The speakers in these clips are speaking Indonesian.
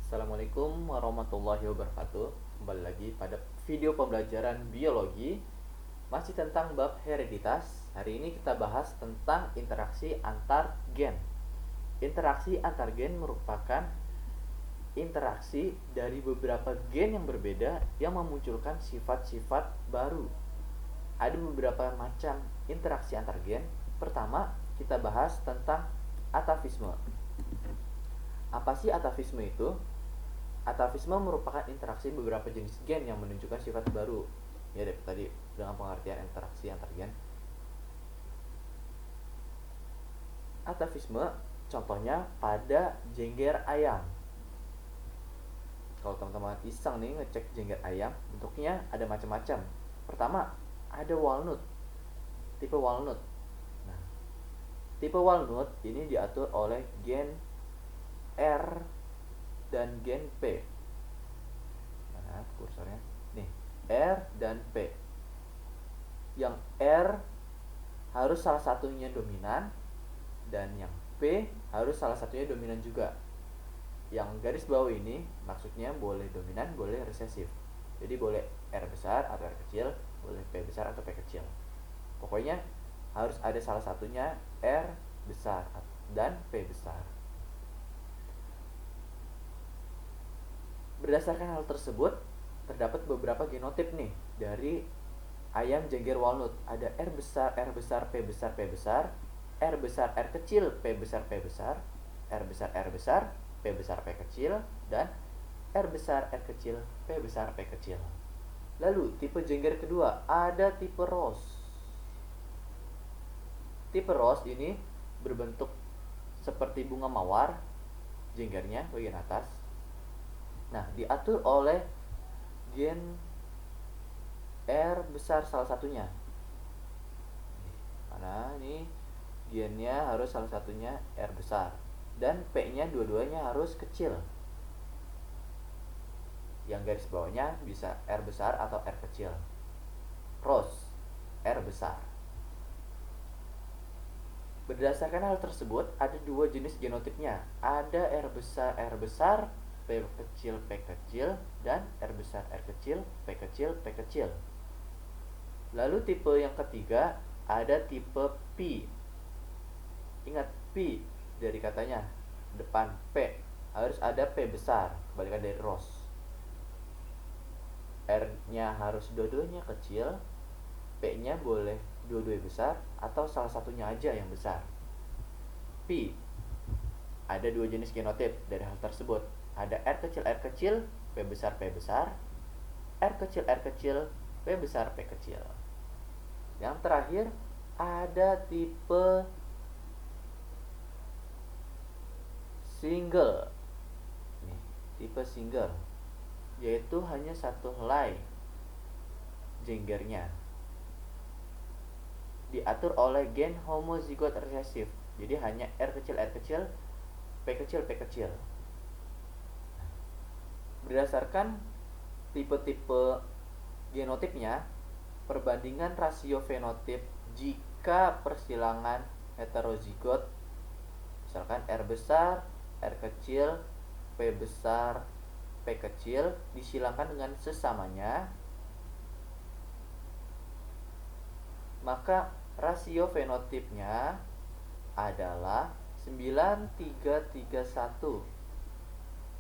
Assalamualaikum warahmatullahi wabarakatuh. Kembali lagi pada video pembelajaran biologi masih tentang bab hereditas. Hari ini kita bahas tentang interaksi antar gen. Interaksi antar gen merupakan interaksi dari beberapa gen yang berbeda yang memunculkan sifat-sifat baru. Ada beberapa macam interaksi antar gen. Pertama, kita bahas tentang atavisme. Apa sih atavisme itu? Atavisme merupakan interaksi beberapa jenis gen yang menunjukkan sifat baru. Ya, dari tadi dengan pengertian interaksi antar gen. Atavisme contohnya pada jengger ayam. Kalau teman-teman iseng nih ngecek jengger ayam, bentuknya ada macam-macam. Pertama, ada walnut. Tipe walnut. Nah, tipe walnut ini diatur oleh gen R dan gen P. Mana kursornya? Nih, R dan P. Yang R harus salah satunya dominan dan yang P harus salah satunya dominan juga. Yang garis bawah ini maksudnya boleh dominan, boleh resesif. Jadi boleh R besar atau R kecil, boleh P besar atau P kecil. Pokoknya harus ada salah satunya R besar dan P besar. Berdasarkan hal tersebut, terdapat beberapa genotip nih dari ayam jengger walnut. Ada R besar, R besar, P besar, P besar, R besar, R kecil, P besar, P besar, R besar, R besar, P besar, P kecil, dan R besar, R kecil, P besar, P kecil. Lalu tipe jengger kedua ada tipe rose. Tipe rose ini berbentuk seperti bunga mawar, jenggernya bagian atas. Nah, diatur oleh gen R besar salah satunya. Mana ini gennya harus salah satunya R besar dan P-nya dua-duanya harus kecil. Yang garis bawahnya bisa R besar atau R kecil. Rose R besar. Berdasarkan hal tersebut, ada dua jenis genotipnya. Ada R besar, P kecil, dan R besar, R kecil, P kecil, P kecil. Lalu tipe yang ketiga, ada tipe P. Ingat, P dari katanya, depan P. Harus ada P besar, kebalikan dari rose. R-nya harus dua-duanya kecil, P-nya boleh dua-duanya besar, atau salah satunya aja yang besar. P. Ada dua jenis genotip dari hal tersebut. Ada R kecil, P besar, P besar. R kecil, P besar, P kecil. Yang terakhir, ada tipe single. Nih, tipe single, yaitu hanya satu helai jenggernya. Diatur oleh gen homozigot resesif. Jadi hanya R kecil, P kecil, P kecil. Berdasarkan tipe-tipe genotipnya, perbandingan rasio fenotip jika persilangan heterozigot, misalkan R besar, R kecil, P besar, P kecil, disilangkan dengan sesamanya, maka rasio fenotipnya adalah 9331,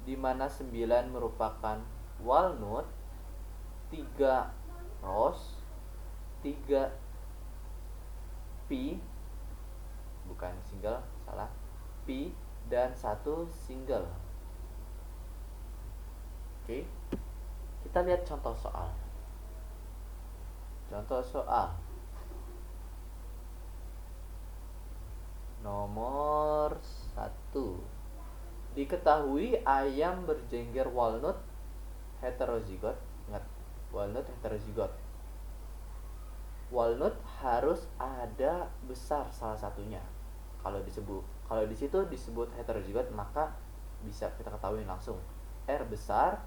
di mana 9 merupakan walnut, 3 rose, 3 P, bukan single, salah, P, dan 1 single. Oke, kita lihat contoh soal. Contoh soal nomor 1. Diketahui ayam berjengger walnut heterozigot. Ingat, walnut heterozigot. Walnut harus ada besar salah satunya. Kalau di situ disebut heterozigot, maka bisa kita ketahui langsung R besar,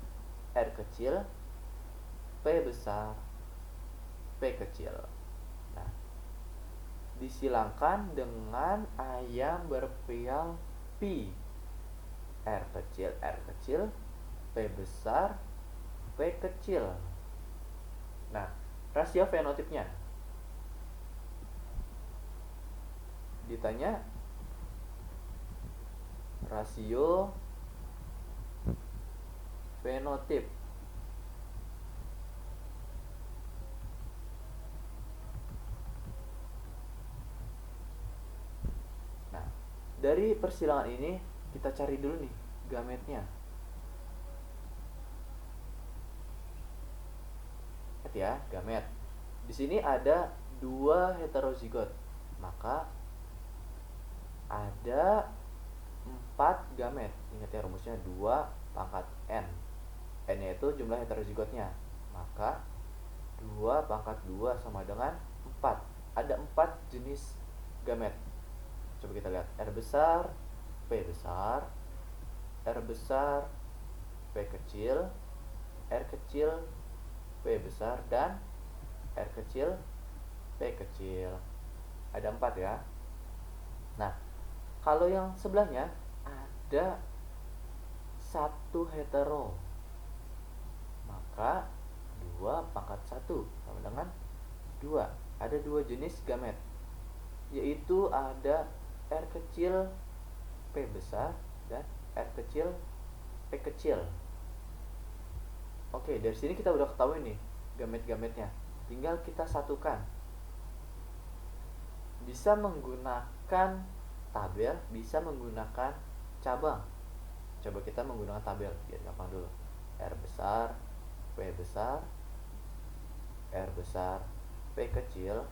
R kecil, P besar, P kecil. Nah, disilangkan dengan ayam berpial P. R kecil, P besar, P kecil. Nah, rasio fenotipnya. Ditanya rasio fenotip. Nah, dari persilangan ini kita cari dulu nih gametnya. Lihat ya, gamet. Di sini ada 2 heterozigot. Maka ada 4 gamet. Ingat ya rumusnya 2 pangkat N. N itu jumlah heterozigotnya. Maka 2 pangkat 2 sama dengan 4. Ada 4 jenis gamet. Coba kita lihat. R besar, P besar, R besar, P kecil, R kecil, P besar, dan R kecil, P kecil. Ada 4 ya. Nah, kalau yang sebelahnya ada 1 hetero, maka 2 pangkat 1 sama dengan 2. Ada 2 jenis gamet, yaitu ada R kecil P besar dan R kecil P kecil. Oke, dari sini kita udah ketahui nih gamet-gametnya. Tinggal kita satukan. Bisa menggunakan tabel, bisa menggunakan cabang. Coba kita menggunakan tabel biar gampang dulu. R besar, P besar, R besar, P kecil,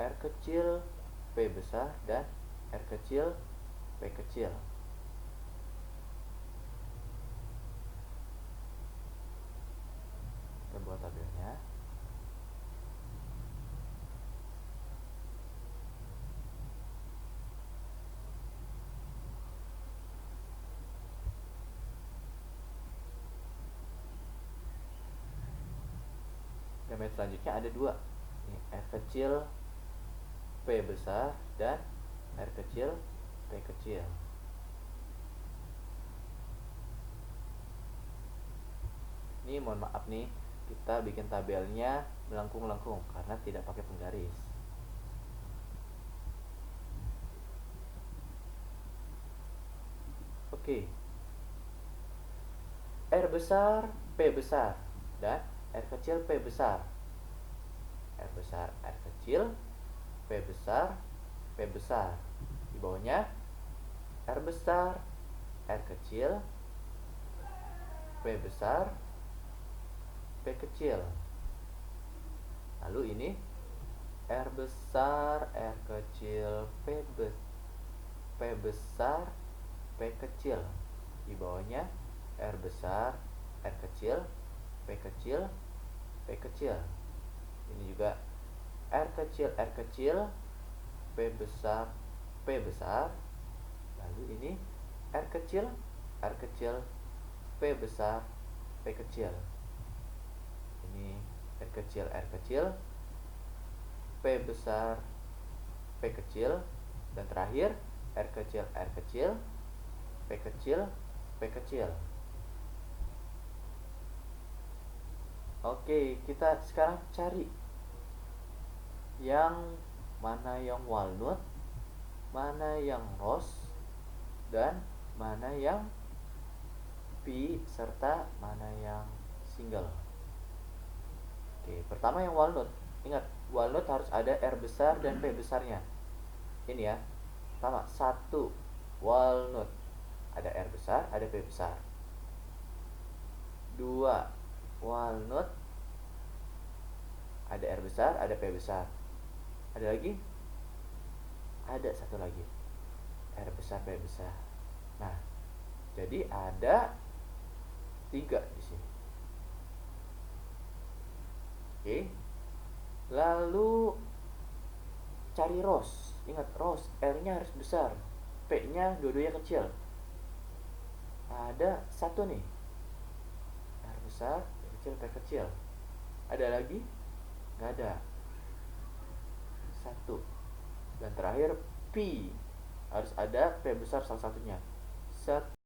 R kecil, P besar, dan R kecil, P kecil. Kita buat tabelnya. Gamet selanjutnya ada 2. Ini R kecil P besar dan R kecil P kecil. Ini mohon maaf nih, kita bikin tabelnya melengkung-lengkung karena tidak pakai penggaris. Oke. R besar, P besar, dan R kecil, P besar. R besar, R kecil, P besar, P besar. Di bawahnya R besar, R kecil, P besar, P kecil. Lalu ini R besar, R kecil, P besar, P kecil. Di bawahnya R besar, R kecil, P kecil, P kecil. Ini juga R kecil, P besar, P besar. Lalu ini R kecil, P besar, P kecil. Ini R kecil, P besar, P kecil. Dan terakhir R kecil, P kecil, P kecil. Oke, kita sekarang cari yang mana yang walnut, mana yang rose, dan mana yang P serta mana yang single. Oke, pertama yang walnut. Ingat, walnut harus ada R besar dan P besarnya. Ini ya. Pertama, 1 walnut. Ada R besar, ada P besar. 2 walnut. Ada R besar, ada P besar. Ada lagi? Ada satu lagi. R besar, P besar. Nah, jadi ada 3 di sini. Oke. Lalu cari rose. Ingat, rose R-nya harus besar, P-nya dua-duanya kecil. Ada 1 nih. R besar, P kecil, P kecil. Ada lagi? Nggak ada. 1. Dan terakhir P. Harus ada P besar salah satunya.